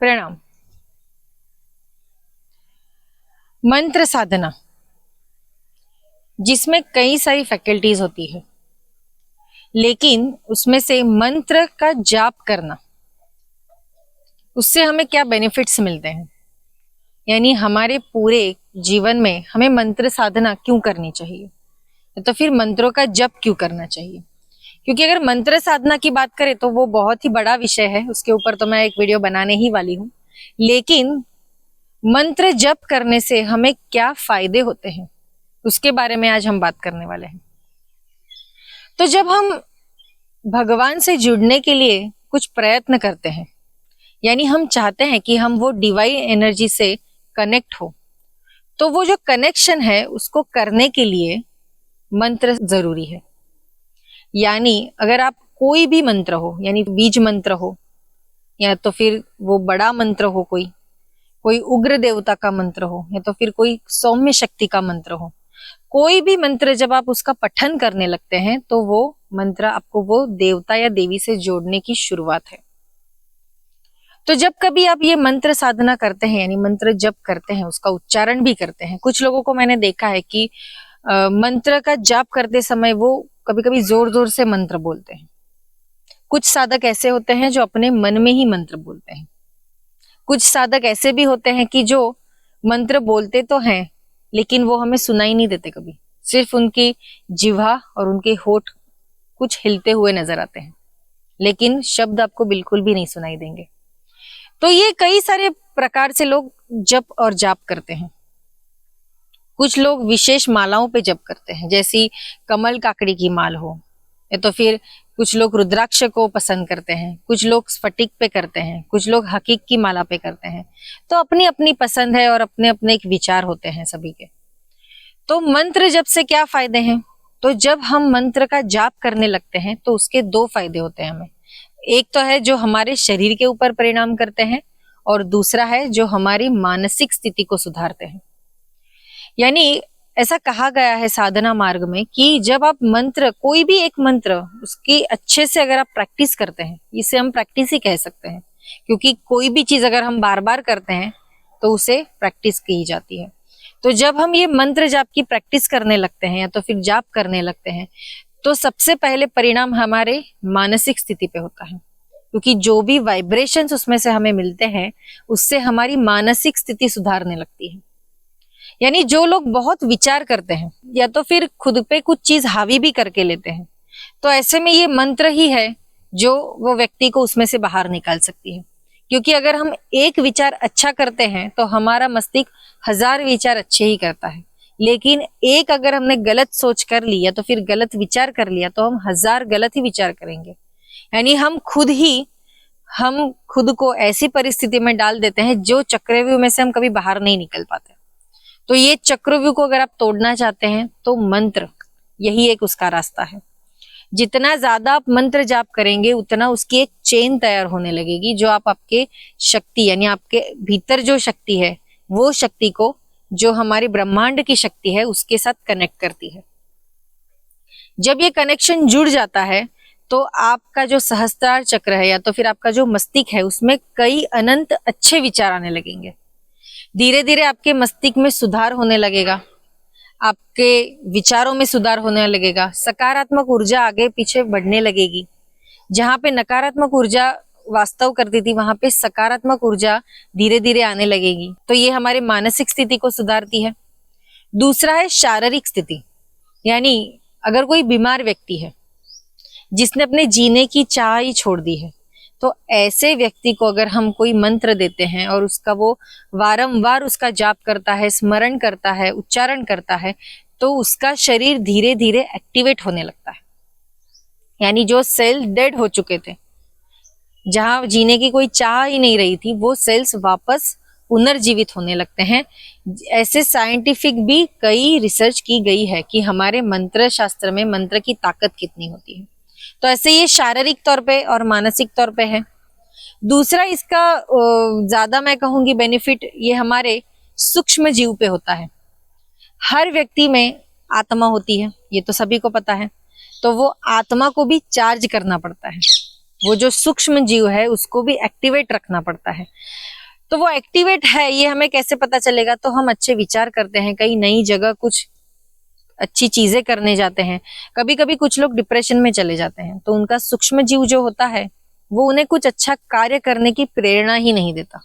प्रणाम। मंत्र साधना जिसमें कई सारी फैकल्टीज होती है, लेकिन उसमें से मंत्र का जाप करना, उससे हमें क्या बेनिफिट्स मिलते हैं, यानी हमारे पूरे जीवन में हमें मंत्र साधना क्यों करनी चाहिए, तो फिर मंत्रों का जप क्यों करना चाहिए। क्योंकि अगर मंत्र साधना की बात करें तो वो बहुत ही बड़ा विषय है, उसके ऊपर तो मैं एक वीडियो बनाने ही वाली हूँ। लेकिन मंत्र जप करने से हमें क्या फायदे होते हैं, उसके बारे में आज हम बात करने वाले हैं। तो जब हम भगवान से जुड़ने के लिए कुछ प्रयत्न करते हैं, यानी हम चाहते हैं कि हम वो डिवाइन एनर्जी से कनेक्ट हो, तो वो जो कनेक्शन है उसको करने के लिए मंत्र जरूरी है। यानी अगर आप कोई भी मंत्र हो, यानी बीज मंत्र हो या तो फिर वो बड़ा मंत्र हो, कोई उग्र देवता का मंत्र हो या तो फिर कोई सौम्य शक्ति का मंत्र हो, कोई भी मंत्र जब आप उसका पठन करने लगते हैं तो वो मंत्र आपको वो देवता या देवी से जोड़ने की शुरुआत है। तो जब कभी आप ये मंत्र साधना करते हैं, यानी मंत्र जप करते हैं, उसका उच्चारण भी करते हैं, कुछ लोगों को मैंने देखा है कि मंत्र का जाप करते समय वो कभी कभी जोर जोर से मंत्र बोलते हैं। कुछ साधक ऐसे होते हैं जो अपने मन में ही मंत्र बोलते हैं। कुछ साधक ऐसे भी होते हैं कि जो मंत्र बोलते तो हैं लेकिन वो हमें सुनाई नहीं देते, कभी सिर्फ उनकी जिह्वा और उनके होठ कुछ हिलते हुए नजर आते हैं, लेकिन शब्द आपको बिल्कुल भी नहीं सुनाई देंगे। तो ये कई सारे प्रकार से लोग जप और जाप करते हैं। कुछ लोग विशेष मालाओं पे जप करते हैं, जैसी कमल काकड़ी की माल हो, या तो फिर कुछ लोग रुद्राक्ष को पसंद करते हैं, कुछ लोग स्फटिक पे करते हैं, कुछ लोग हकीक की माला पे करते हैं। तो अपनी अपनी पसंद है और अपने अपने एक विचार होते हैं सभी के। तो मंत्र जप से क्या फायदे हैं, तो जब हम मंत्र का जाप करने लगते हैं तो उसके दो फायदे होते हैं हमें। एक तो है जो हमारे शरीर के ऊपर परिणाम करते हैं, और दूसरा है जो हमारी मानसिक स्थिति को सुधारते हैं। यानी ऐसा कहा गया है साधना मार्ग में कि जब आप मंत्र, कोई भी एक मंत्र, उसकी अच्छे से अगर आप प्रैक्टिस करते हैं, इसे हम प्रैक्टिस ही कह सकते हैं, क्योंकि कोई भी चीज अगर हम बार बार करते हैं तो उसे प्रैक्टिस की जाती है। तो जब हम ये मंत्र जाप की प्रैक्टिस करने लगते हैं या तो फिर जाप करने लगते हैं, तो सबसे पहले परिणाम हमारे मानसिक स्थिति पे होता है, क्योंकि जो भी वाइब्रेशंस उसमें से हमें मिलते हैं उससे हमारी मानसिक स्थिति सुधारने लगती है। यानी जो लोग बहुत विचार करते हैं या तो फिर खुद पे कुछ चीज हावी भी करके लेते हैं, तो ऐसे में ये मंत्र ही है जो वो व्यक्ति को उसमें से बाहर निकाल सकती है। क्योंकि अगर हम एक विचार अच्छा करते हैं तो हमारा मस्तिष्क 1000 विचार अच्छे ही करता है, लेकिन एक अगर हमने गलत सोच कर ली या तो फिर गलत विचार कर लिया तो हम 1000 गलत ही विचार करेंगे। यानी हम खुद को ऐसी परिस्थिति में डाल देते हैं जो चक्रव्यूह में से हम कभी बाहर नहीं निकल पाते। तो ये चक्रव्यूह को अगर आप तोड़ना चाहते हैं तो मंत्र यही एक उसका रास्ता है। जितना ज्यादा आप मंत्र जाप करेंगे उतना उसकी एक चेन तैयार होने लगेगी, जो आपके शक्ति, यानी आपके भीतर जो शक्ति है वो शक्ति को, जो हमारे ब्रह्मांड की शक्ति है, उसके साथ कनेक्ट करती है। जब ये कनेक्शन जुड़ जाता है तो आपका जो सहस्त्रार चक्र है या तो फिर आपका जो मस्तिष्क है उसमें कई अनंत अच्छे विचार आने लगेंगे। धीरे धीरे आपके मस्तिष्क में सुधार होने लगेगा, आपके विचारों में सुधार होने लगेगा, सकारात्मक ऊर्जा आगे पीछे बढ़ने लगेगी। जहां पे नकारात्मक ऊर्जा वास्तव करती थी वहां पे सकारात्मक ऊर्जा धीरे धीरे आने लगेगी। तो ये हमारे मानसिक स्थिति को सुधारती है। दूसरा है शारीरिक स्थिति, यानी अगर कोई बीमार व्यक्ति है जिसने अपने जीने की चाह ही छोड़ दी है, तो ऐसे व्यक्ति को अगर हम कोई मंत्र देते हैं और उसका वो वारंवार उसका जाप करता है, स्मरण करता है, उच्चारण करता है, तो उसका शरीर धीरे धीरे एक्टिवेट होने लगता है। यानी जो सेल डेड हो चुके थे, जहां जीने की कोई चाह ही नहीं रही थी, वो सेल्स वापस पुनर्जीवित होने लगते हैं। ऐसे साइंटिफिक भी कई रिसर्च की गई है कि हमारे मंत्र शास्त्र में मंत्र की ताकत कितनी होती है। तो ऐसे ये शारीरिक तौर पे और मानसिक तौर पे है। दूसरा इसका ज्यादा मैं कहूंगी बेनिफिट ये हमारे सूक्ष्म जीव पे होता है। हर व्यक्ति में आत्मा होती है, ये तो सभी को पता है, तो वो आत्मा को भी चार्ज करना पड़ता है। वो जो सूक्ष्म जीव है उसको भी एक्टिवेट रखना पड़ता है। तो वो एक्टिवेट है ये हमें कैसे पता चलेगा? तो हम अच्छे विचार करते हैं, कहीं नई जगह कुछ अच्छी चीजें करने जाते हैं। कभी कभी कुछ लोग डिप्रेशन में चले जाते हैं, तो उनका सूक्ष्म जीव जो होता है वो उन्हें कुछ अच्छा कार्य करने की प्रेरणा ही नहीं देता,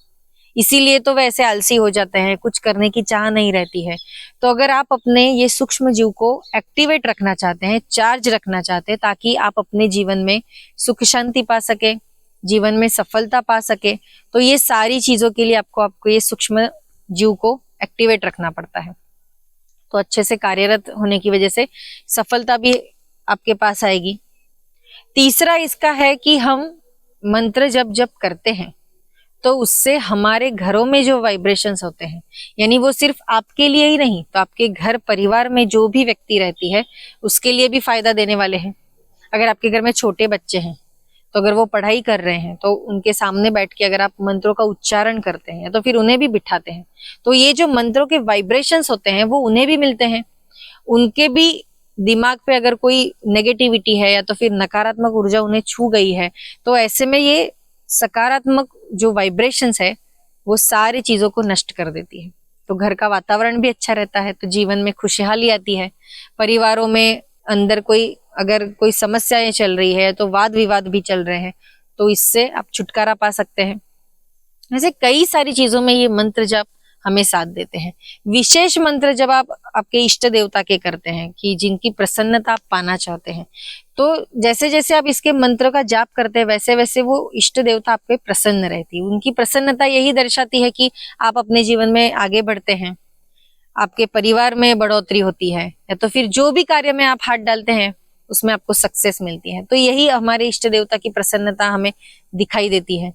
इसीलिए तो वे ऐसे आलसी हो जाते हैं, कुछ करने की चाह नहीं रहती है। तो अगर आप अपने ये सूक्ष्म जीव को एक्टिवेट रखना चाहते हैं, चार्ज रखना चाहते हैं, ताकि आप अपने जीवन में सुख शांति पा सके, जीवन में सफलता पा सके, तो ये सारी चीजों के लिए आपको ये सूक्ष्म जीव को एक्टिवेट रखना पड़ता है। तो अच्छे से कार्यरत होने की वजह से सफलता भी आपके पास आएगी। तीसरा इसका है कि हम मंत्र जब करते हैं तो उससे हमारे घरों में जो वाइब्रेशंस होते हैं, यानी वो सिर्फ आपके लिए ही नहीं, तो आपके घर परिवार में जो भी व्यक्ति रहती है उसके लिए भी फायदा देने वाले हैं। अगर आपके घर में छोटे बच्चे हैं तो अगर वो पढ़ाई कर रहे हैं तो उनके सामने बैठ के अगर आप मंत्रों का उच्चारण करते हैं तो फिर उन्हें भी बिठाते हैं, तो ये जो मंत्रों के वाइब्रेशंस होते हैं वो उन्हें भी मिलते हैं। उनके भी दिमाग पे अगर कोई नेगेटिविटी है या तो फिर नकारात्मक ऊर्जा उन्हें छू गई है, तो ऐसे में ये सकारात्मक जो वाइब्रेशंस है वो सारी चीजों को नष्ट कर देती है। तो घर का वातावरण भी अच्छा रहता है, तो जीवन में खुशहाली आती है। परिवारों में अंदर अगर कोई समस्याएं चल रही है तो वाद विवाद भी चल रहे हैं, तो इससे आप छुटकारा पा सकते हैं। ऐसे कई सारी चीजों में ये मंत्र जप हमें साथ देते हैं। विशेष मंत्र जब आप आपके इष्ट देवता के करते हैं कि जिनकी प्रसन्नता आप पाना चाहते हैं, तो जैसे जैसे आप इसके मंत्र का जाप करते हैं वैसे वैसे वो इष्ट देवता आप पे प्रसन्न रहती है। उनकी प्रसन्नता यही दर्शाती है कि आप अपने जीवन में आगे बढ़ते हैं, आपके परिवार में बढ़ोतरी होती है, या तो फिर जो भी कार्य में आप हाथ डालते हैं उसमें आपको सक्सेस मिलती है। तो यही हमारे इष्ट देवता की प्रसन्नता हमें दिखाई देती है,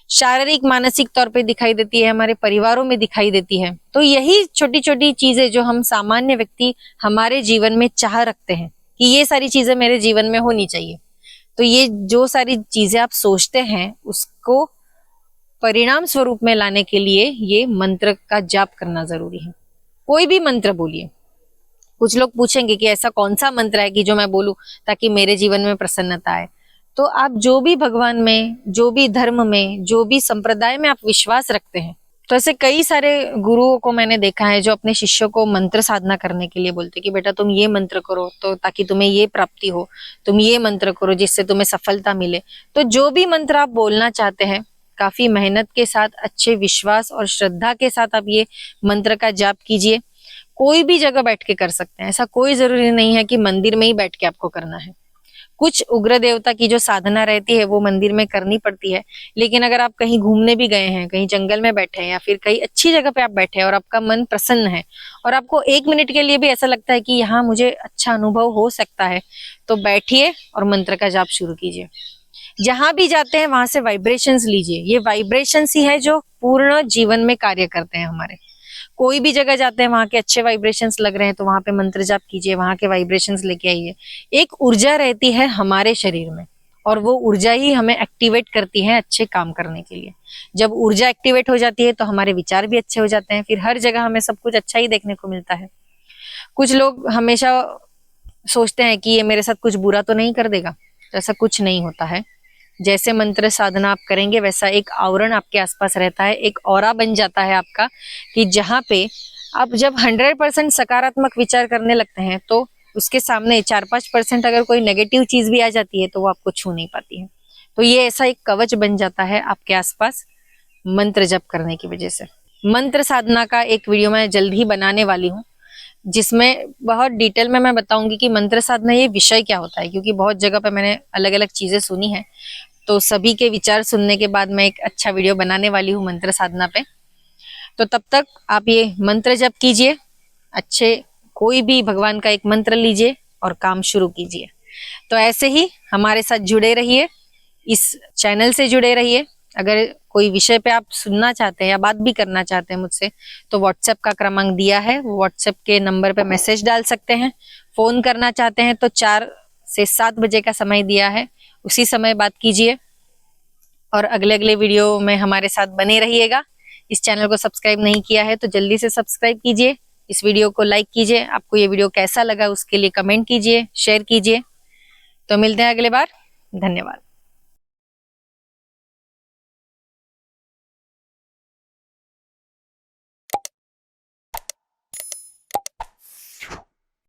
शारीरिक मानसिक तौर पे दिखाई देती है, हमारे परिवारों में दिखाई देती है। तो यही छोटी छोटी चीजें जो हम सामान्य व्यक्ति हमारे जीवन में चाह रखते हैं कि ये सारी चीजें मेरे जीवन में होनी चाहिए, तो ये जो सारी चीजें आप सोचते हैं उसको परिणाम स्वरूप में लाने के लिए ये मंत्र का जाप करना जरूरी है। कोई भी मंत्र बोलिए। कुछ लोग पूछेंगे कि ऐसा कौन सा मंत्र है कि जो मैं बोलूं ताकि मेरे जीवन में प्रसन्नता आए। तो आप जो भी भगवान में, जो भी धर्म में, जो भी संप्रदाय में आप विश्वास रखते हैं, तो ऐसे कई सारे गुरुओं को मैंने देखा है जो अपने शिष्यों को मंत्र साधना करने के लिए बोलते कि बेटा तुम ये मंत्र करो तो ताकि तुम्हें ये प्राप्ति हो, तुम ये मंत्र करो जिससे तुम्हें सफलता मिले। तो जो भी मंत्र आप बोलना चाहते हैं, काफी मेहनत के साथ, अच्छे विश्वास और श्रद्धा के साथ आप ये मंत्र का जाप कीजिए। कोई भी जगह बैठ के कर सकते हैं, ऐसा कोई जरूरी नहीं है कि मंदिर में ही बैठ के आपको करना है। कुछ उग्र देवता की जो साधना रहती है वो मंदिर में करनी पड़ती है, लेकिन अगर आप कहीं घूमने भी गए हैं, कहीं जंगल में बैठे हैं या फिर कहीं अच्छी जगह पे आप बैठे हैं और आपका मन प्रसन्न है और आपको 1 मिनट के लिए भी ऐसा लगता है कि यहाँ मुझे अच्छा अनुभव हो सकता है, तो बैठिए और मंत्र का जाप शुरू कीजिए। जहां भी जाते हैं वहां से वाइब्रेशंस लीजिए। ये वाइब्रेशंस ही है जो पूर्ण जीवन में कार्य करते हैं हमारे। कोई भी जगह जाते हैं वहां के अच्छे वाइब्रेशंस लग रहे हैं तो वहां पे मंत्र जाप कीजिए, वहां के वाइब्रेशंस लेके आइए। एक ऊर्जा रहती है हमारे शरीर में और वो ऊर्जा ही हमें एक्टिवेट करती है अच्छे काम करने के लिए। जब ऊर्जा एक्टिवेट हो जाती है तो हमारे विचार भी अच्छे हो जाते हैं, फिर हर जगह हमें सब कुछ अच्छा ही देखने को मिलता है। कुछ लोग हमेशा सोचते हैं कि ये मेरे साथ कुछ बुरा तो नहीं कर देगा, तो ऐसा कुछ नहीं होता है। जैसे मंत्र साधना आप करेंगे वैसा एक आवरण आपके आसपास रहता है, एक ऑरा बन जाता है आपका, कि जहाँ पे आप जब 100% सकारात्मक विचार करने लगते हैं तो उसके सामने 4-5% अगर कोई नेगेटिव चीज भी आ जाती है तो वो आपको छू नहीं पाती है। तो ये ऐसा एक कवच बन जाता है आपके आसपास मंत्र जप करने की वजह से। मंत्र साधना का एक वीडियो मैं जल्द ही बनाने वाली हूँ, जिसमें बहुत डिटेल में मैं बताऊंगी कि मंत्र साधना ये विषय क्या होता है, क्योंकि बहुत जगह पे मैंने अलग अलग चीजें सुनी है। तो सभी के विचार सुनने के बाद मैं एक अच्छा वीडियो बनाने वाली हूँ मंत्र साधना पे। तो तब तक आप ये मंत्र जप कीजिए, अच्छे कोई भी भगवान का एक मंत्र लीजिए और काम शुरू कीजिए। तो ऐसे ही हमारे साथ जुड़े रहिए, इस चैनल से जुड़े रहिए। अगर कोई विषय पे आप सुनना चाहते हैं या बात भी करना चाहते हैं मुझसे, तो व्हाट्सएप का क्रमांक दिया है, व्हाट्सएप के नंबर पे मैसेज डाल सकते हैं। फोन करना चाहते हैं तो 4 से 7 बजे का समय दिया है, उसी समय बात कीजिए। और अगले अगले वीडियो में हमारे साथ बने रहिएगा। इस चैनल को सब्सक्राइब नहीं किया है तो जल्दी से सब्सक्राइब कीजिए, इस वीडियो को लाइक कीजिए। आपको ये वीडियो कैसा लगा उसके लिए कमेंट कीजिए, शेयर कीजिए। तो मिलते हैं अगले बार। धन्यवाद।